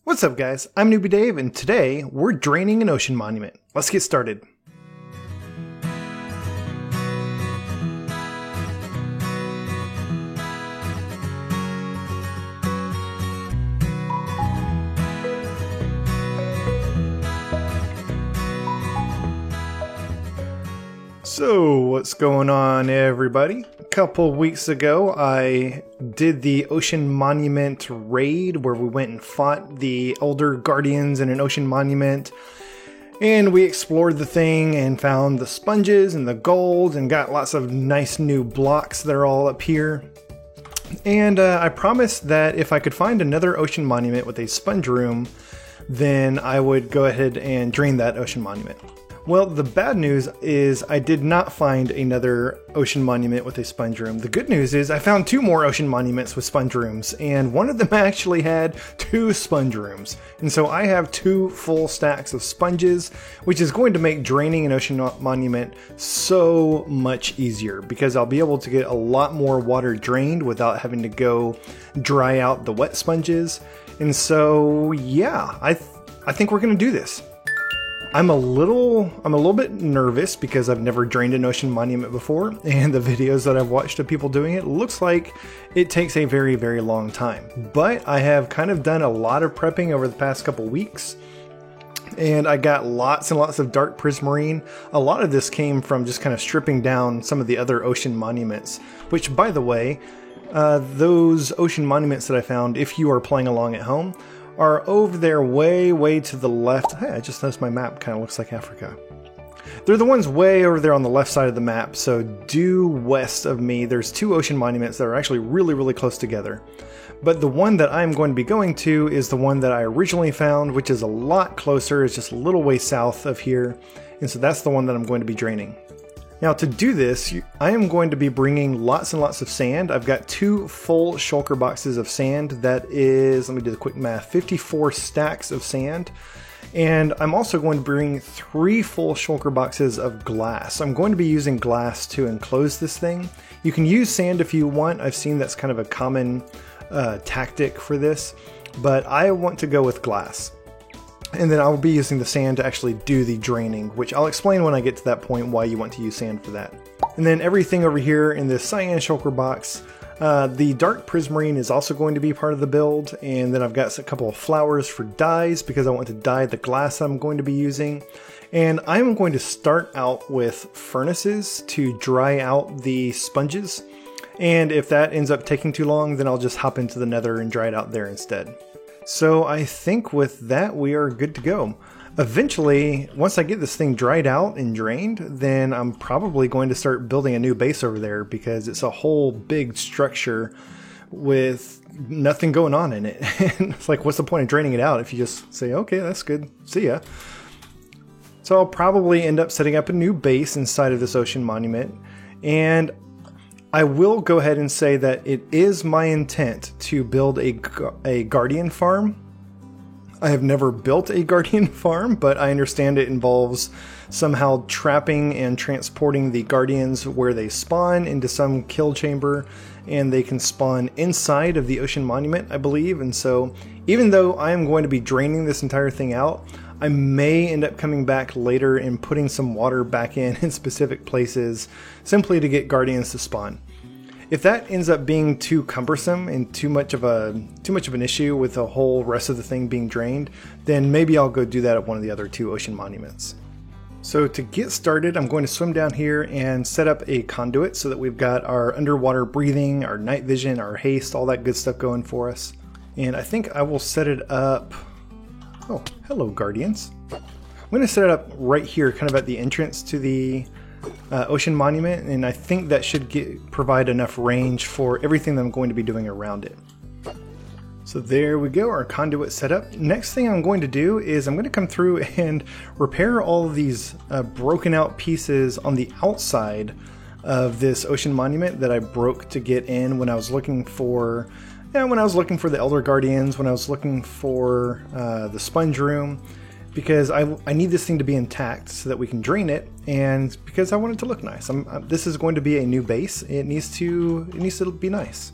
What's up guys, I'm Newbie Dave and today we're draining an ocean monument. Let's get started. So what's going on everybody? A couple weeks ago I did the ocean monument raid where we went and fought the elder guardians in an ocean monument, and we explored the thing and found the sponges and the gold and got lots of nice new blocks that are all up here. And I promised that if I could find another ocean monument with a sponge room, then I would go ahead and drain that ocean monument. Well, the bad news is I did not find another ocean monument with a sponge room. The good news is I found two more ocean monuments with sponge rooms, and one of them actually had two sponge rooms. And so I have two full stacks of sponges, which is going to make draining an ocean monument so much easier because I'll be able to get a lot more water drained without having to go dry out the wet sponges. And so, yeah, I think we're going to do this. I'm a little bit nervous because I've never drained an ocean monument before, and the videos that I've watched of people doing it looks like it takes a very, very long time. But I have kind of done a lot of prepping over the past couple weeks, and I got lots and lots of dark prismarine. A lot of this came from just kind of stripping down some of the other ocean monuments, which, by the way, those ocean monuments that I found, if you are playing along at home, are over there way to the left. Hey, I just noticed my map kind of looks like Africa. They're the ones way over there on the left side of the map, so due west of me there's two ocean monuments that are actually really close together. But the one that I'm going to be going to is the one that I originally found, which is a lot closer. It's just a little way south of here, and so that's the one that I'm going to be draining. Now to do this, I am going to be bringing lots and lots of sand. I've got two full shulker boxes of sand. That is, let me do the quick math, 54 stacks of sand. And I'm also going to bring 3 full shulker boxes of glass. I'm going to be using glass to enclose this thing. You can use sand if you want. I've seen that's kind of a common tactic for this, but I want to go with glass. And then I'll be using the sand to actually do the draining, which I'll explain when I get to that point why you want to use sand for that. And then everything over here in this cyan shulker box, the dark prismarine is also going to be part of the build. And then I've got a couple of flowers for dyes because I want to dye the glass I'm going to be using. And I'm going to start out with furnaces to dry out the sponges. And if that ends up taking too long, then I'll just hop into the nether and dry it out there instead. So I think with that we are good to go. Eventually, once I get this thing dried out and drained, then I'm probably going to start building a new base over there because it's a whole big structure with nothing going on in it. And it's like, what's the point of draining it out if you just say, okay, that's good, see ya. So I'll probably end up setting up a new base inside of this ocean monument, and I will go ahead and say that it is my intent to build a guardian farm. I have never built a guardian farm, but I understand it involves somehow trapping and transporting the guardians where they spawn into some kill chamber, and they can spawn inside of the ocean monument, I believe. And so even though I am going to be draining this entire thing out, I may end up coming back later and putting some water back in specific places simply to get guardians to spawn. If that ends up being too cumbersome and too much of an issue with the whole rest of the thing being drained, then maybe I'll go do that at one of the other two ocean monuments. So to get started, I'm going to swim down here and set up a conduit so that we've got our underwater breathing, our night vision, our haste, all that good stuff going for us. And I think I will set it up. Oh, hello guardians. I'm going to set it up right here, kind of at the entrance to the ocean monument, and I think that should provide enough range for everything that I'm going to be doing around it. So there we go, our conduit set up. Next thing I'm going to do is I'm going to come through and repair all of these broken out pieces on the outside of this ocean monument that I broke to get in when I was looking for the Elder Guardians, when I was looking for the sponge room, because I need this thing to be intact so that we can drain it, and because I want it to look nice. This is going to be a new base. It needs to be nice.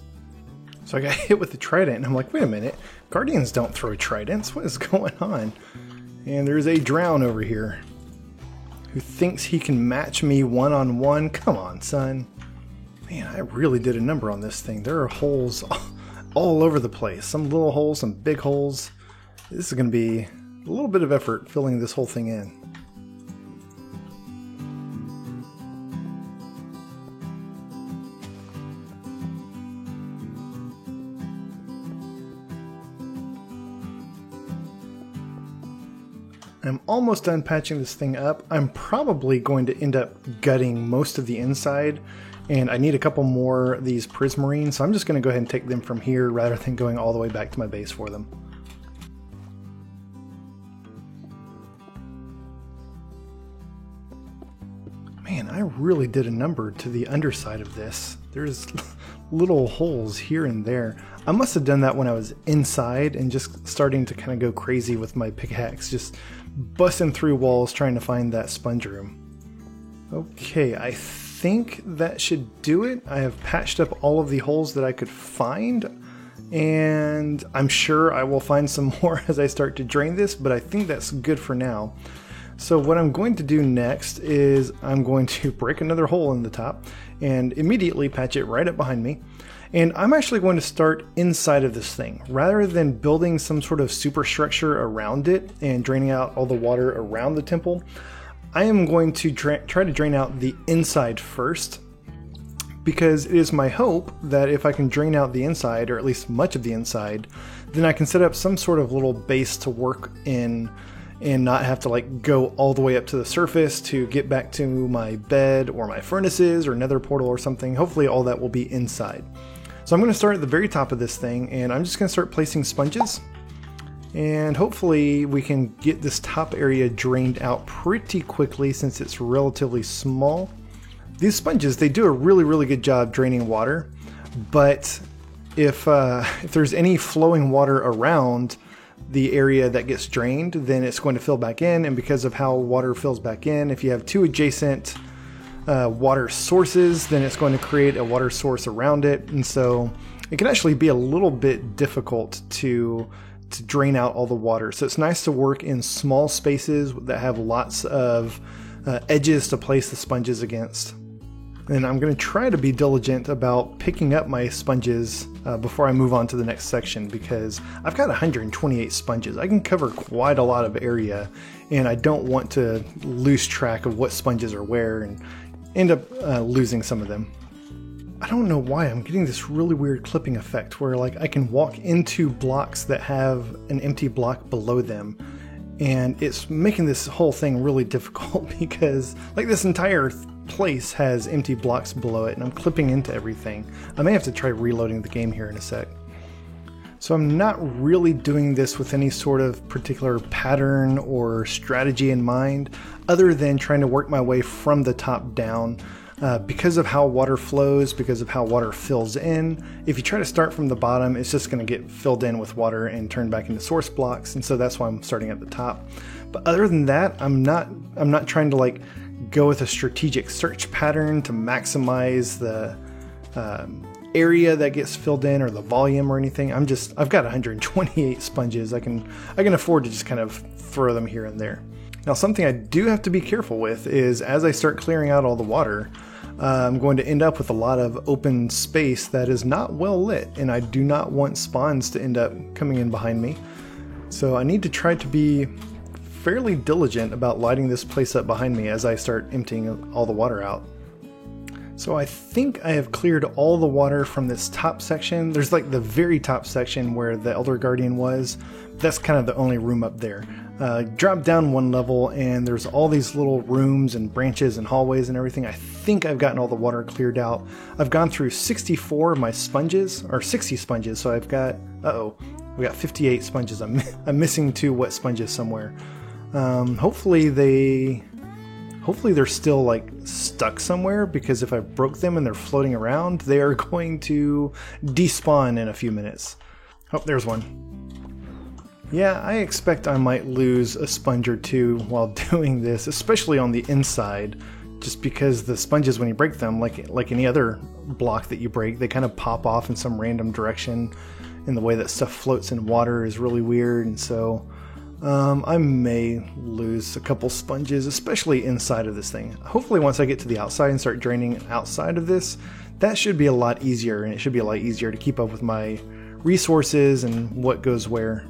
So I got hit with the trident, and I'm like, wait a minute, Guardians don't throw tridents. What is going on? And there's a drown over here who thinks he can match me one-on-one. Come on, son. Man, I really did a number on this thing. There are holes all over the place. Some little holes, some big holes. This is going to be a little bit of effort filling this whole thing in. I'm almost done patching this thing up. I'm probably going to end up gutting most of the inside, and I need a couple more of these prismarines, so I'm just going to go ahead and take them from here rather than going all the way back to my base for them. Man, I really did a number to the underside of this. There's little holes here and there. I must have done that when I was inside and just starting to kind of go crazy with my pickaxe, just busting through walls trying to find that sponge room. Okay, I think that should do it. I have patched up all of the holes that I could find, and I'm sure I will find some more as I start to drain this, but I think that's good for now. So what I'm going to do next is I'm going to break another hole in the top and immediately patch it right up behind me. And I'm actually going to start inside of this thing. Rather than building some sort of superstructure around it and draining out all the water around the temple, I am going to try to drain out the inside first, because it is my hope that if I can drain out the inside, or at least much of the inside, then I can set up some sort of little base to work in and not have to like go all the way up to the surface to get back to my bed or my furnaces or nether portal or something. Hopefully all that will be inside. So I'm going to start at the very top of this thing, and I'm just going to start placing sponges, and hopefully we can get this top area drained out pretty quickly since it's relatively small. These sponges, they do a really good job draining water, but if there's any flowing water around the area that gets drained, then it's going to fill back in, and because of how water fills back in, if you have two adjacent water sources, then it's going to create a water source around it, and so it can actually be a little bit difficult to drain out all the water. So it's nice to work in small spaces that have lots of edges to place the sponges against. And I'm going to try to be diligent about picking up my sponges before I move on to the next section, because I've got 128 sponges. I can cover quite a lot of area, and I don't want to lose track of what sponges are where and end up losing some of them. I don't know why I'm getting this really weird clipping effect where like I can walk into blocks that have an empty block below them, and it's making this whole thing really difficult because like this entire place has empty blocks below it and I'm clipping into everything. I may have to try reloading the game here in a sec. So I'm not really doing this with any sort of particular pattern or strategy in mind, other than trying to work my way from the top down. Because of how water flows, because of how water fills in, if you try to start from the bottom, it's just going to get filled in with water and turned back into source blocks, and so that's why I'm starting at the top. But other than that, I'm not trying to like go with a strategic search pattern to maximize the area that gets filled in or the volume or anything. I've got 128 sponges. I can afford to just kind of throw them here and there. Now, something I do have to be careful with is as I start clearing out all the water, I'm going to end up with a lot of open space that is not well lit, and I do not want spawns to end up coming in behind me. So I need to try to be fairly diligent about lighting this place up behind me as I start emptying all the water out. So I think I have cleared all the water from this top section. There's like the very top section where the Elder Guardian was. That's kind of the only room up there. Drop down one level and there's all these little rooms and branches and hallways and everything. I think I've gotten all the water cleared out. I've gone through 64 of my sponges, or 60 sponges, so I've got, we got 58 sponges. I'm missing 2 wet sponges somewhere. Hopefully they're still like stuck somewhere, because if I broke them and they're floating around, they are going to despawn in a few minutes. Oh, there's one. Yeah, I expect I might lose a sponge or 2 while doing this, especially on the inside, just because the sponges, when you break them, like any other block that you break, they kind of pop off in some random direction, and the way that stuff floats in water is really weird, and so I may lose a couple sponges, especially inside of this thing. Hopefully once I get to the outside and start draining outside of this, that should be a lot easier, and it should be a lot easier to keep up with my resources and what goes where.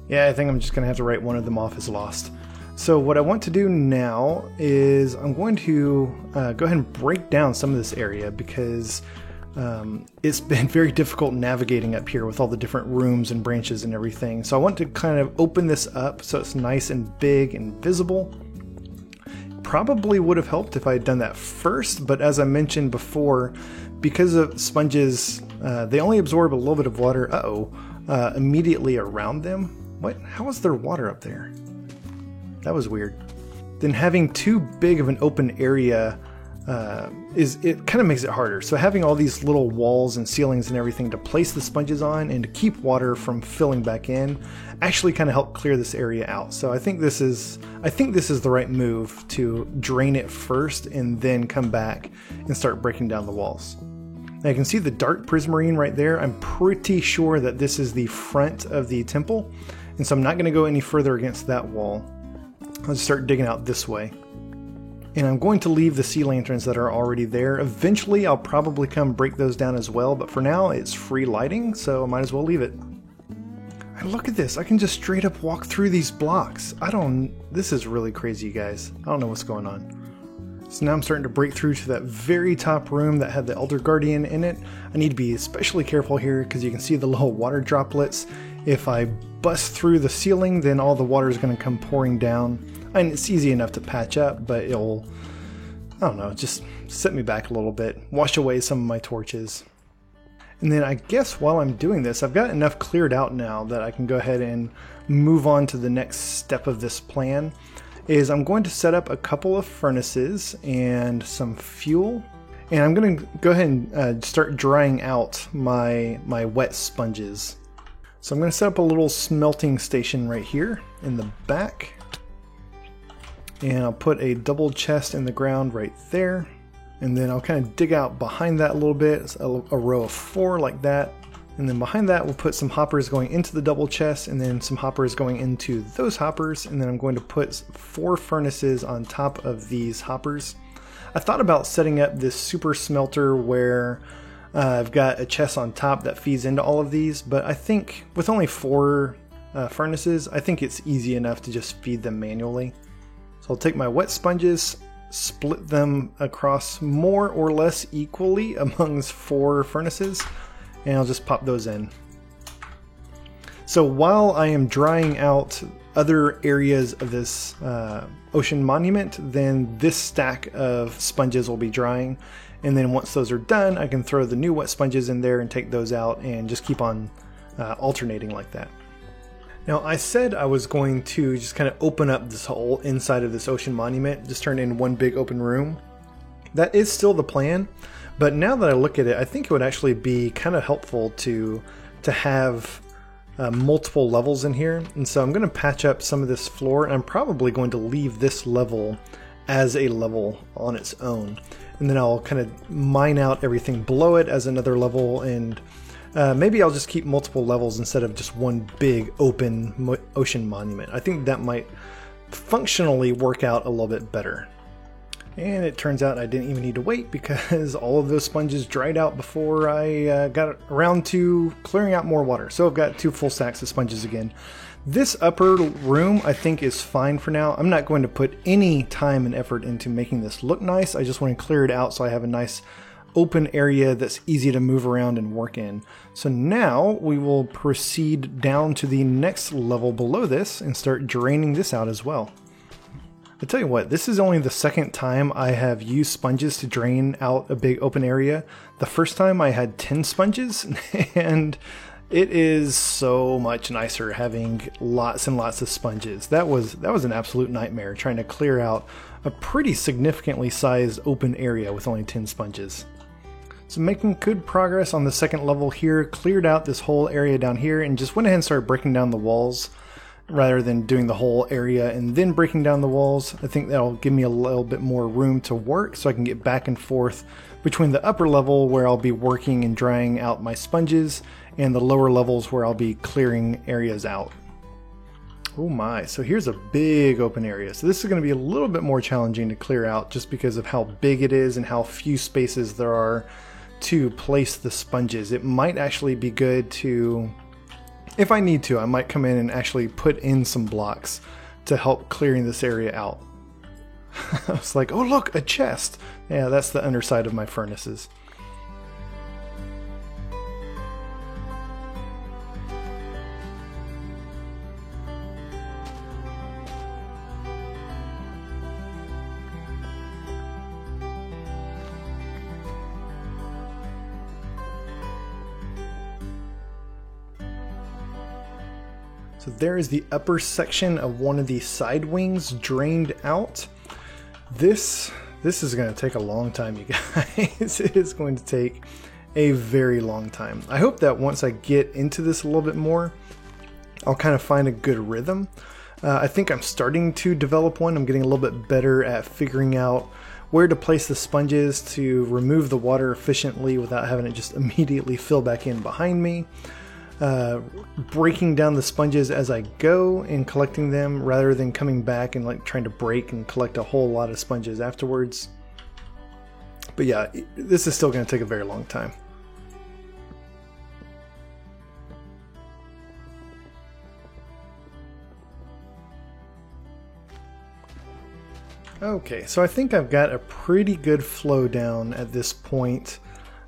Yeah, I think I'm just going to have to write one of them off as lost. So what I want to do now is I'm going to go ahead and break down some of this area, because it's been very difficult navigating up here with all the different rooms and branches and everything. So I want to kind of open this up so it's nice and big and visible. Probably would have helped if I had done that first, but as I mentioned before, because of sponges, they only absorb a little bit of water, immediately around them. What? How is there water up there? That was weird. Then having too big of an open area it kind of makes it harder. So having all these little walls and ceilings and everything to place the sponges on and to keep water from filling back in actually kind of help clear this area out. So I think this is the right move, to drain it first and then come back and start breaking down the walls. Now you can see the dark prismarine right there. I'm pretty sure that this is the front of the temple, and so I'm not going to go any further against that wall. I'll just start digging out this way. And I'm going to leave the sea lanterns that are already there. Eventually I'll probably come break those down as well, but for now it's free lighting, so I might as well leave it. And look at this, I can just straight up walk through these blocks. This is really crazy, you guys. I don't know what's going on. So now I'm starting to break through to that very top room that had the Elder Guardian in it. I need to be especially careful here because you can see the little water droplets. If I bust through the ceiling, then all the water is going to come pouring down. And it's easy enough to patch up, but it'll, I don't know, just set me back a little bit, wash away some of my torches. And then I guess while I'm doing this, I've got enough cleared out now that I can go ahead and move on to the next step of this plan. Is I'm going to set up a couple of furnaces and some fuel. And I'm going to go ahead and start drying out my wet sponges. So I'm going to set up a little smelting station right here in the back. And I'll put a double chest in the ground right there. And then I'll kind of dig out behind that a little bit, a row of 4 like that. And then behind that we'll put some hoppers going into the double chest, and then some hoppers going into those hoppers. And then I'm going to put 4 furnaces on top of these hoppers. I thought about setting up this super smelter where I've got a chest on top that feeds into all of these, but I think with only 4 furnaces, I think it's easy enough to just feed them manually. So I'll take my wet sponges, split them across more or less equally amongst 4 furnaces, and I'll just pop those in. So while I am drying out other areas of this ocean monument, then this stack of sponges will be drying. And then once those are done, I can throw the new wet sponges in there and take those out and just keep on alternating like that. Now I said I was going to just kind of open up this whole inside of this ocean monument, just turn it into one big open room. That is still the plan, but now that I look at it, I think it would actually be kind of helpful to have multiple levels in here. And so I'm going to patch up some of this floor, and I'm probably going to leave this level as a level on its own. And then I'll kind of mine out everything below it as another level, and maybe I'll just keep multiple levels instead of just one big open ocean monument. I think that might functionally work out a little bit better. And it turns out I didn't even need to wait, because all of those sponges dried out before I got around to clearing out more water. So I've got 2 full stacks of sponges again. This upper room I think is fine for now. I'm not going to put any time and effort into making this look nice. I just want to clear it out so I have a nice open area that's easy to move around and work in. So now we will proceed down to the next level below this and start draining this out as well. I tell you what, this is only the second time I have used sponges to drain out a big open area. The first time I had 10 sponges, and it is so much nicer having lots and lots of sponges. That was an absolute nightmare trying to clear out a pretty significantly sized open area with only 10 sponges. So making good progress on the second level here, cleared out this whole area down here and just went ahead and started breaking down the walls rather than doing the whole area and then breaking down the walls. I think that'll give me a little bit more room to work so I can get back and forth between the upper level where I'll be working and drying out my sponges and the lower levels where I'll be clearing areas out. Oh my, so here's a big open area. So this is going to be a little bit more challenging to clear out just because of how big it is and how few spaces there are to place the sponges. It might actually be good to, if I need to, I might come in and actually put in some blocks to help clearing this area out. I was like, oh look, a chest. Yeah, that's the underside of my furnaces. So there is the upper section of one of the side wings drained out. This is going to take a long time, you guys. It is going to take a very long time. I hope that once I get into this a little bit more, I'll kind of find a good rhythm. I think I'm starting to develop one. I'm getting a little bit better at figuring out where to place the sponges to remove the water efficiently without having it just immediately fill back in behind me. Breaking down the sponges as I go and collecting them rather than coming back and like trying to break and collect a whole lot of sponges afterwards. But yeah, this is still going to take a very long time. Okay, so I think I've got a pretty good flow down at this point.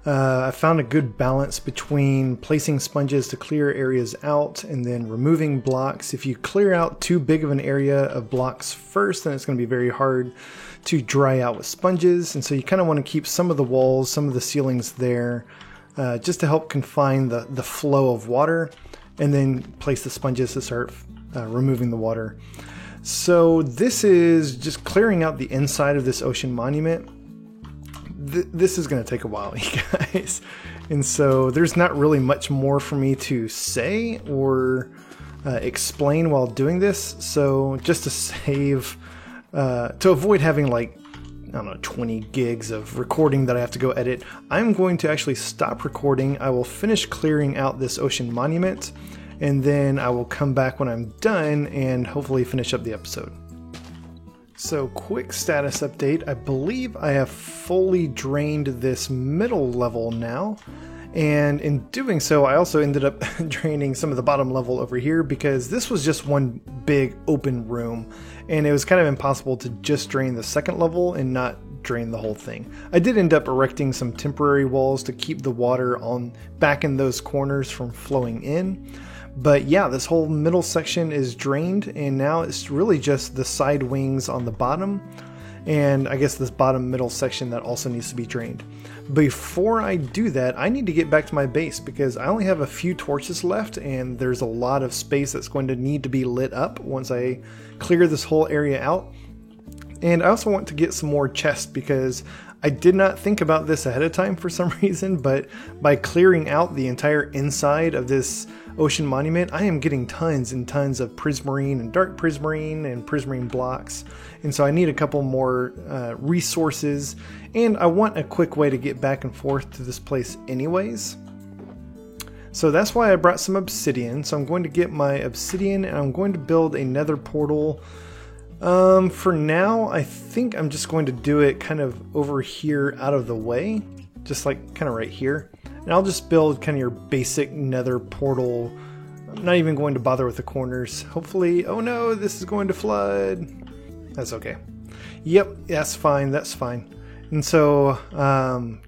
I found a good balance between placing sponges to clear areas out and then removing blocks. If you clear out too big of an area of blocks first, then it's going to be very hard to dry out with sponges. And so you kind of want to keep some of the walls, some of the ceilings there, just to help confine the flow of water, and then place the sponges to start removing the water. So this is just clearing out the inside of this ocean monument. This is going to take a while, you guys. And so there's not really much more for me to say or explain while doing this. So just to save, to avoid having like, I don't know, 20 gigs of recording that I have to go edit, I'm going to actually stop recording. I will finish clearing out this ocean monument, and then I will come back when I'm done and hopefully finish up the episode. So quick status update, I believe I have fully drained this middle level now, and in doing so I also ended up draining some of the bottom level over here because this was just one big open room and it was kind of impossible to just drain the second level and not drain the whole thing. I did end up erecting some temporary walls to keep the water back in those corners from flowing in. But yeah, this whole middle section is drained, and now it's really just the side wings on the bottom, and I guess this bottom middle section that also needs to be drained. Before I do that, I need to get back to my base because I only have a few torches left, and there's a lot of space that's going to need to be lit up once I clear this whole area out. And I also want to get some more chests because I did not think about this ahead of time for some reason, but by clearing out the entire inside of this ocean monument, I am getting tons and tons of prismarine and dark prismarine and prismarine blocks. And so I need a couple more resources, and I want a quick way to get back and forth to this place anyways. So that's why I brought some obsidian. So I'm going to get my obsidian and I'm going to build a nether portal. For now, I think I'm just going to do it kind of over here out of the way, just like kind of right here. And I'll just build kind of your basic nether portal. I'm not even going to bother with the corners. Hopefully, oh no, this is going to flood. That's okay. Yep, that's fine, that's fine. And so,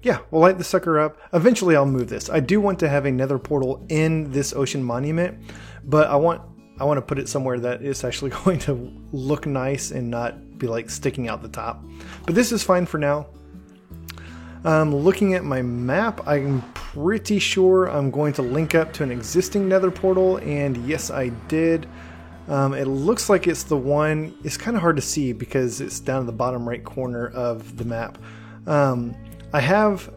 yeah, we'll light the sucker up. Eventually I'll move this. I do want to have a nether portal in this ocean monument, but I want to put it somewhere that is actually going to look nice and not be like sticking out the top. But this is fine for now. Looking at my map, I'm pretty sure I'm going to link up to an existing nether portal, and yes, I did. It looks like it's the one. It's kind of hard to see because it's down in the bottom right corner of the map. I have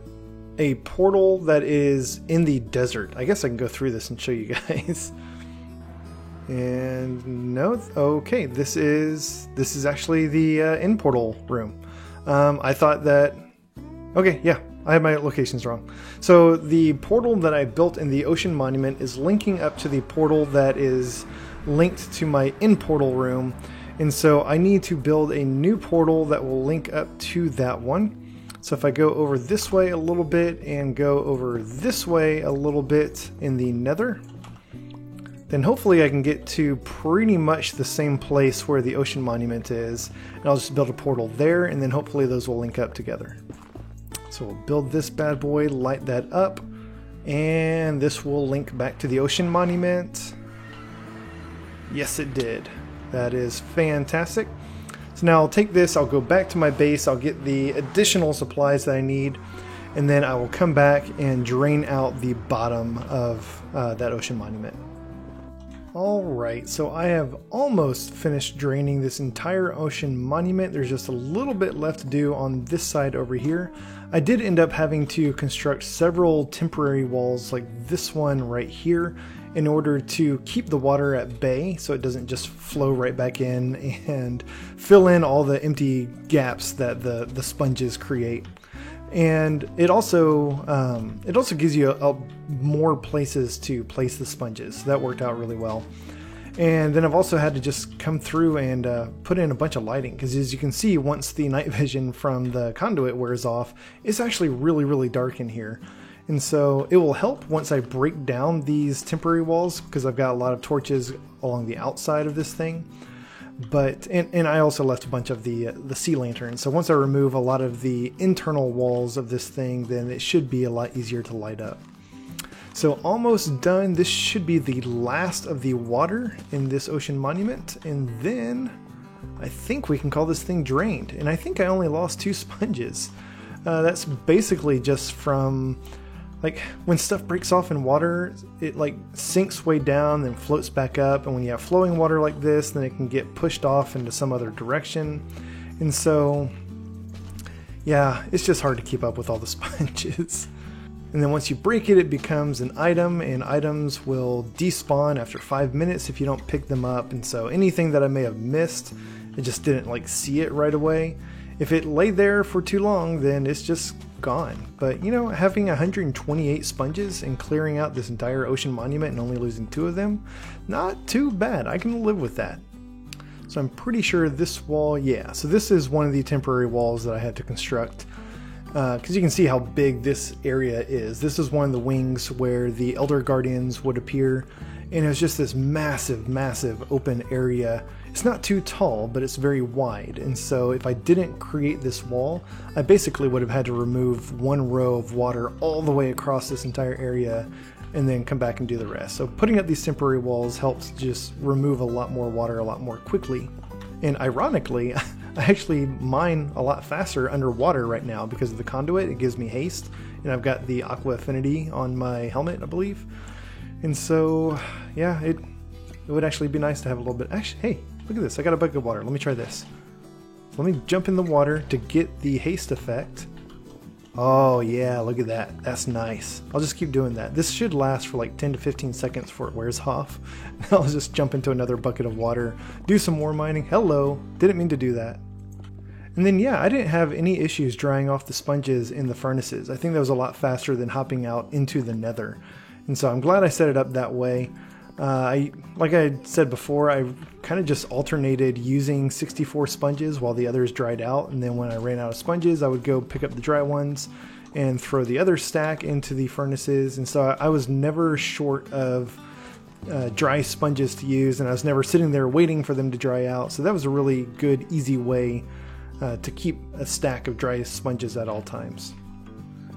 a portal that is in the desert. I guess I can go through this and show you guys. And no, okay, this is actually the end portal room. I thought that, okay, yeah, I have my locations wrong. So the portal that I built in the Ocean Monument is linking up to the portal that is linked to my in-portal room. And so I need to build a new portal that will link up to that one. So if I go over this way a little bit and go over this way a little bit in the Nether, then hopefully I can get to pretty much the same place where the Ocean Monument is. And I'll just build a portal there, and then hopefully those will link up together. So we'll build this bad boy, light that up, and this will link back to the Ocean Monument. Yes, it did. That is fantastic. So now I'll take this, I'll go back to my base, I'll get the additional supplies that I need, and then I will come back and drain out the bottom of that Ocean Monument. Alright, so I have almost finished draining this entire Ocean Monument. There's just a little bit left to do on this side over here. I did end up having to construct several temporary walls like this one right here in order to keep the water at bay so it doesn't just flow right back in and fill in all the empty gaps that the sponges create. And it also gives you more places to place the sponges. So that worked out really well. And then I've also had to just come through and put in a bunch of lighting, because as you can see, once the night vision from the conduit wears off, it's actually really, really dark in here. And so it will help once I break down these temporary walls, because I've got a lot of torches along the outside of this thing. But and I also left a bunch of the sea lanterns. So once I remove a lot of the internal walls of this thing, then it should be a lot easier to light up. So almost done. This should be the last of the water in this Ocean Monument, and then I think we can call this thing drained. And I think I only lost 2 sponges. That's basically just from, like, when stuff breaks off in water, it like sinks way down and floats back up, and when you have flowing water like this, then it can get pushed off into some other direction. And so yeah, it's just hard to keep up with all the sponges. And then once you break it, it becomes an item, and items will despawn after 5 minutes if you don't pick them up. And so anything that I may have missed, I just didn't like see it right away. If it lay there for too long, then it's just gone. But you know, having 128 sponges and clearing out this entire Ocean Monument and only losing 2 of them, not too bad. I can live with that. So I'm pretty sure this wall, yeah, so this is one of the temporary walls that I had to construct. Because you can see how big this area is. This is one of the wings where the Elder Guardians would appear, and it's just this massive, massive open area. It's not too tall, but it's very wide, and so if I didn't create this wall, I basically would have had to remove 1 row of water all the way across this entire area and then come back and do the rest. So putting up these temporary walls helps just remove a lot more water a lot more quickly. And ironically, I actually mine a lot faster underwater right now because of the conduit. It gives me haste, and I've got the Aqua Affinity on my helmet, I believe. And so, yeah, it would actually be nice to have a little bit. Actually, hey, look at this. I got a bucket of water. Let me try this. Let me jump in the water to get the haste effect. Oh yeah, look at that. That's nice. I'll just keep doing that. This should last for like 10 to 15 seconds before it wears off. I'll just jump into another bucket of water, do some more mining. Hello, didn't mean to do that. And then yeah, I didn't have any issues drying off the sponges in the furnaces. I think that was a lot faster than hopping out into the Nether. And so I'm glad I set it up that way. Like I said before, I kind of just alternated using 64 sponges while the others dried out, and then when I ran out of sponges, I would go pick up the dry ones and throw the other stack into the furnaces. And so I was never short of dry sponges to use, and I was never sitting there waiting for them to dry out. So that was a really good, easy way to keep a stack of dry sponges at all times.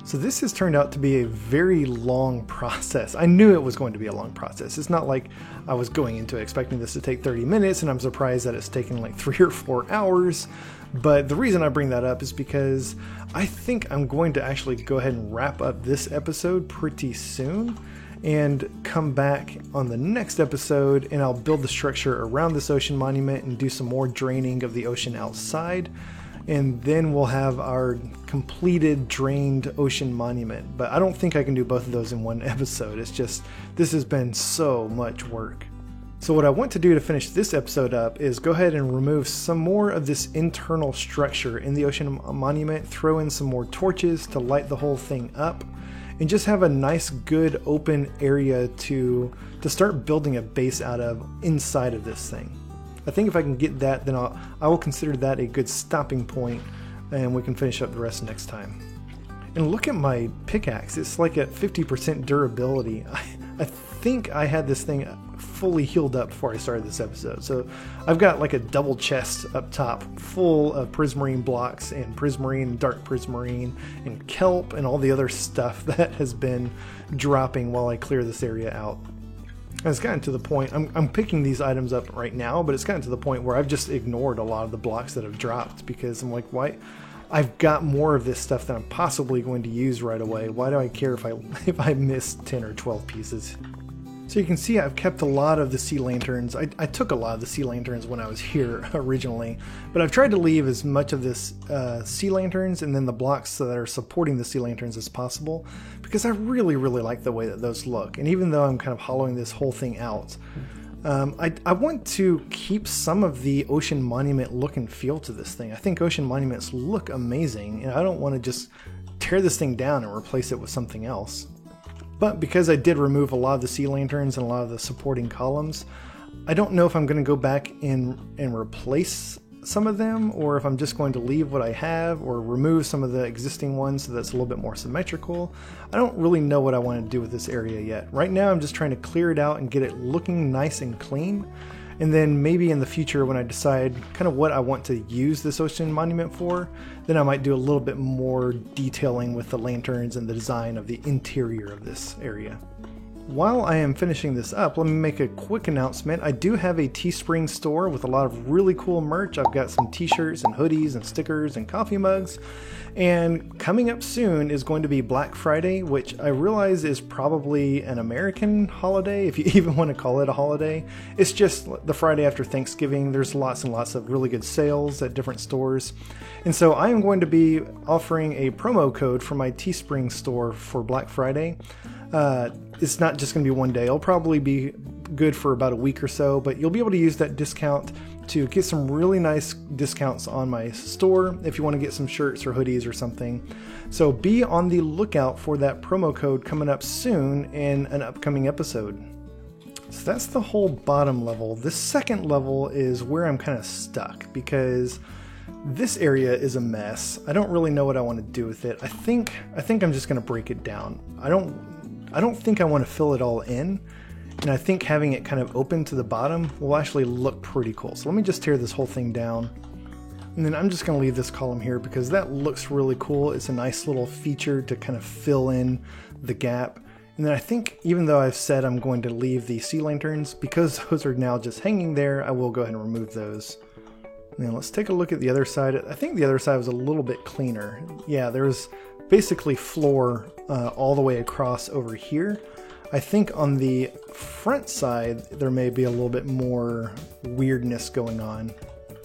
So this has turned out to be a very long process. I knew it was going to be a long process. It's not like I was going into it expecting this to take 30 minutes, and I'm surprised that it's taken like 3 or 4 hours. But the reason I bring that up is because I think I'm going to actually go ahead and wrap up this episode pretty soon and come back on the next episode, and I'll build the structure around this Ocean Monument and do some more draining of the ocean outside. And then we'll have our completed drained Ocean Monument. But I don't think I can do both of those in one episode. It's just, this has been so much work. So what I want to do to finish this episode up is go ahead and remove some more of this internal structure in the Ocean Monument, throw in some more torches to light the whole thing up, and just have a nice good open area to start building a base out of inside of this thing. I think if I can get that, then I will consider that a good stopping point, and we can finish up the rest next time. And look at my pickaxe, it's like at 50% durability. I think I had this thing fully healed up before I started this episode. So I've got like a double chest up top full of prismarine blocks and prismarine, dark prismarine, and kelp and all the other stuff that has been dropping while I clear this area out. And it's gotten to the point, I'm picking these items up right now, but it's gotten to the point where I've just ignored a lot of the blocks that have dropped because I'm like, why? I've got more of this stuff that I'm possibly going to use right away. Why do I care if I miss 10 or 12 pieces? So you can see I've kept a lot of the sea lanterns. I took a lot of the sea lanterns when I was here originally, but I've tried to leave as much of this sea lanterns and then the blocks that are supporting the sea lanterns as possible because I really like the way that those look. And even though I'm kind of hollowing this whole thing out, I want to keep some of the Ocean Monument look and feel to this thing. I think Ocean Monuments look amazing, and I don't want to just tear this thing down and replace it with something else. But because I did remove a lot of the sea lanterns and a lot of the supporting columns, I don't know if I'm going to go back and replace some of them, or if I'm just going to leave what I have or remove some of the existing ones so that's a little bit more symmetrical. I don't really know what I want to do with this area yet. Right now I'm just trying to clear it out and get it looking nice and clean. And then maybe in the future when I decide kind of what I want to use this Ocean Monument for, then I might do a little bit more detailing with the lanterns and the design of the interior of this area. While I am finishing this up, let me make a quick announcement. I do have a Teespring store with a lot of really cool merch. I've got some t-shirts and hoodies and stickers and coffee mugs. And coming up soon is going to be Black Friday, which I realize is probably an American holiday, if you even want to call it a holiday. It's just the Friday after Thanksgiving. There's lots and lots of really good sales at different stores. And so I am going to be offering a promo code for my Teespring store for Black Friday. It's not just going to be one day. It'll probably be good for about a week or so, but you'll be able to use that discount to get some really nice discounts on my store if you want to get some shirts or hoodies or something. So be on the lookout for that promo code coming up soon in an upcoming episode. So that's the whole bottom level. This second level is where I'm kind of stuck because this area is a mess. I don't really know what I want to do with it. I think I'm just going to break it down. I don't think I want to fill it all in, and I think having it kind of open to the bottom will actually look pretty cool. So let me just tear this whole thing down, and then I'm just going to leave this column here because that looks really cool. It's a nice little feature to kind of fill in the gap. And then I think even though I've said I'm going to leave the sea lanterns, because those are now just hanging there, I will go ahead and remove those. Now let's take a look at the other side. I think the other side was a little bit cleaner. Yeah, there's basically floor all the way across over here. I think on the front side there may be a little bit more weirdness going on.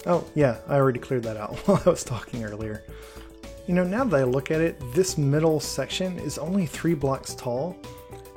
Oh yeah, I already cleared that out while I was talking earlier. You know, now that I look at it, this middle section is only 3 blocks tall,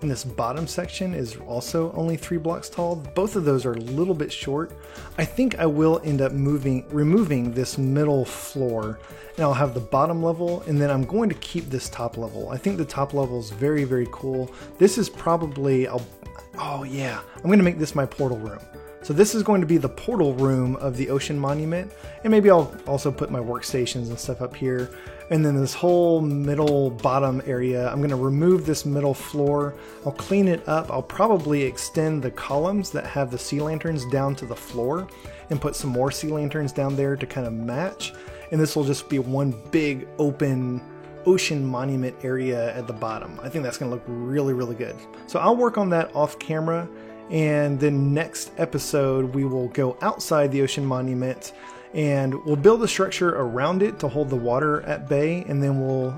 and this bottom section is also only 3 blocks tall. Both of those are a little bit short. I think I will end up removing this middle floor, and I'll have the bottom level, and then I'm going to keep this top level. I think the top level is very cool. This is probably, oh yeah, I'm going to make this my portal room. So this is going to be the portal room of the Ocean Monument, and maybe I'll also put my workstations and stuff up here. And then this whole middle bottom area, I'm going to remove this middle floor. I'll clean it up. I'll probably extend the columns that have the sea lanterns down to the floor and put some more sea lanterns down there to kind of match. And this will just be one big open Ocean Monument area at the bottom. I think that's going to look really good. So I'll work on that off camera, and then next episode we will go outside the Ocean Monument and we'll build a structure around it to hold the water at bay, and then we'll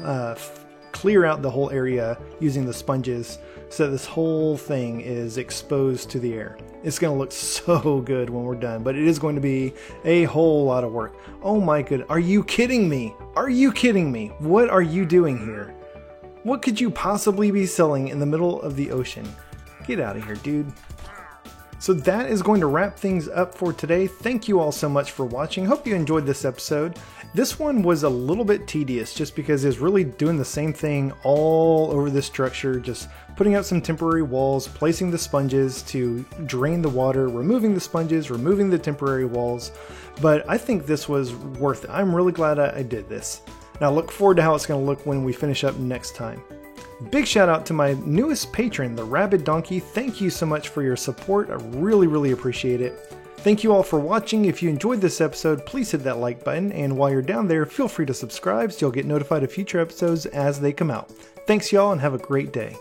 clear out the whole area using the sponges so that this whole thing is exposed to the air. It's going to look so good when we're done, but it is going to be a whole lot of work. Oh my goodness, are you kidding me? Are you kidding me? What are you doing here? What could you possibly be selling in the middle of the ocean? Get out of here, dude. So that is going to wrap things up for today. Thank you all so much for watching. Hope you enjoyed this episode. This one was a little bit tedious just because it's really doing the same thing all over the structure, just putting out some temporary walls, placing the sponges to drain the water, removing the sponges, removing the temporary walls. But I think this was worth it. I'm really glad I did this. Now look forward to how it's going to look when we finish up next time. Big shout out to my newest patron, the Rabid Donkey. Thank you so much for your support. I really appreciate it. Thank you all for watching. If you enjoyed this episode, please hit that like button, and while you're down there, feel free to subscribe so you'll get notified of future episodes as they come out. Thanks y'all, and have a great day.